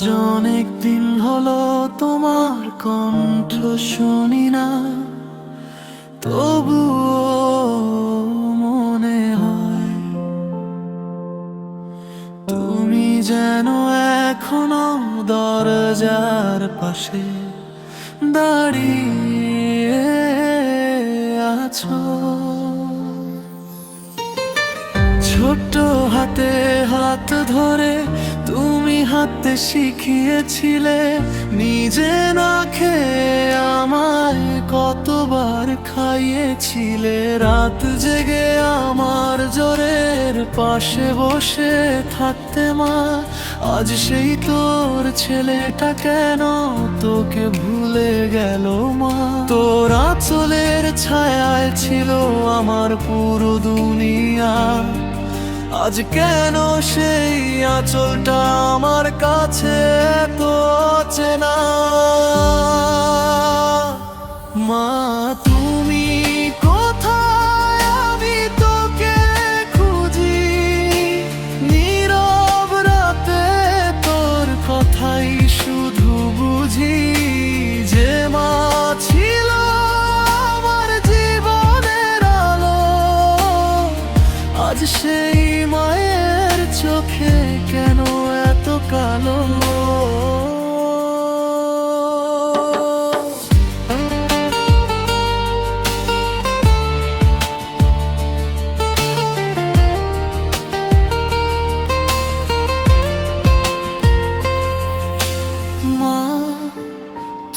আজ অনেক দিন হলো তোমার কণ্ঠ শুনি না, তবুও মনে হয় তুমি যেন এখনো দরজার পাশে দাঁড়িয়ে আছো। ছোট্ট হাতে হাত ধরে তুমি হাঁটতে শিখিয়েছিলে, নিজে না খেয়ে আমায় কতবার খাইয়েছিলে। রাত জেগে আমার জ্বরের পাশে বসে থাকতে মা, আজ সেই তোর ছেলেটা কেন তোকে ভুলে গেল মা। তোর আঁচলের ছায়ায় ছিল আমার পুরো দুনিয়া, আজ কেন সেই আঁচলটা আমার কাছে এত অচেনা। মা তুমি কোথায়, আমি তোকে খুঁজি, নীরব রাতে তোর কথাই শুধু বুঝি। যে মা ছিল আমার জীবনের আলো, আজ সেই মায়ের চোখে কেন এত কালো। মা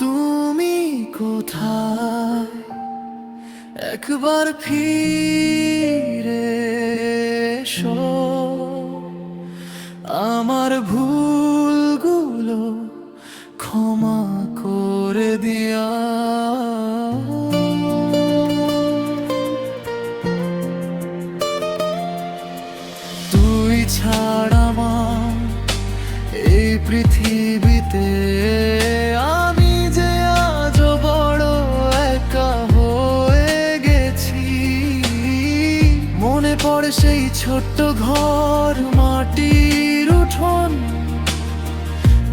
তুমি কোথায়, একবার ফিরে এসো, আমার ভুলগুলো ক্ষমা করে দিয়া। তুই ছাড়া মা এই পৃথিবীতে আমি যে আজ বড় একা হয়ে গেছি। মনে পড়ে সেই ছোট্ট ঘর, মাটির উঠোন,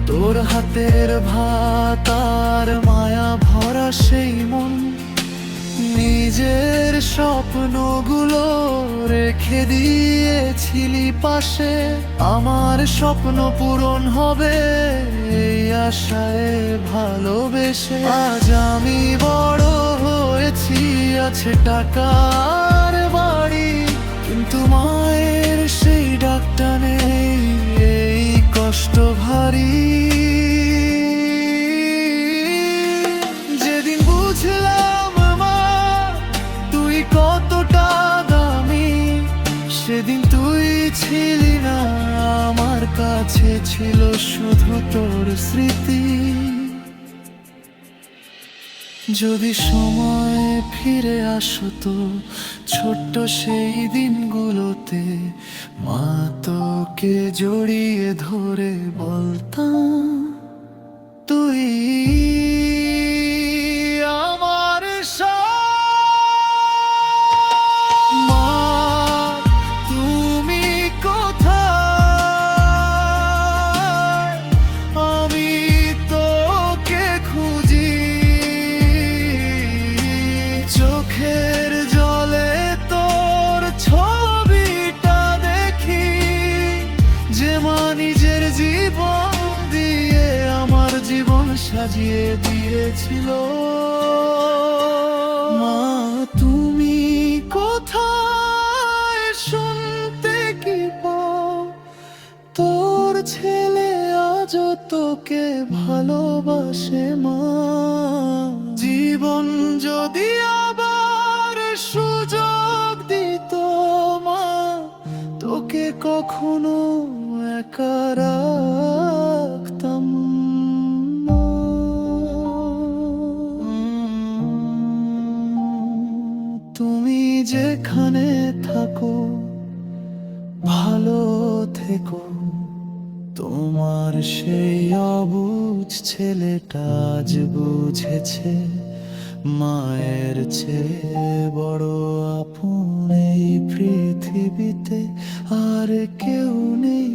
তোর হাতের ভাত আর মায়া ভরা সেই মন। নিজের স্বপ্নগুলো রেখে দিয়েছিলি পাশে, আমার স্বপ্ন পূরণ হবে এই আশায় ভালোবেসে। আজ আমি বড় হয়েছি, আছে টাকার বাড়ি, কিন্তু মায়ের সেই ডাকটা নেই, এই কষ্ট ভারী। যেদিন বুঝলাম মা তুই কতটা দামি, সেদিন তুই ছিলি না, আমার কাছে ছিল শুধু তোর স্মৃতি। যদি সময় ফিরে আসতো ছোট্ট সেই দিনগুলোতে, মা তোকে জড়িয়ে ধরে বলতাম তুই আমার মা তুমি কোথায়, আমি তোকে খুঁজি, চোখের জলে তোর ছবিটা দেখি। যে মা নিজের জীবন দিয়ে আমার জীবন সাজিয়ে দিয়েছিল। মা তুমি কোথায়, শুনতে কি পাও, তোর ছেলে আজও তোকে ভালোবাসে মা। জীবন যদি আবার সুযোগ দিত মা, তোকে কখনো একা রাখতাম না। তুমি যেখানে থাকো ভালো থেকো, তোমার সেই অবুঝ ছেলেটা আজ বুঝেছে, মায়ের চেয়ে বড় আপন এই পৃথিবীতে আর কেউ নেই।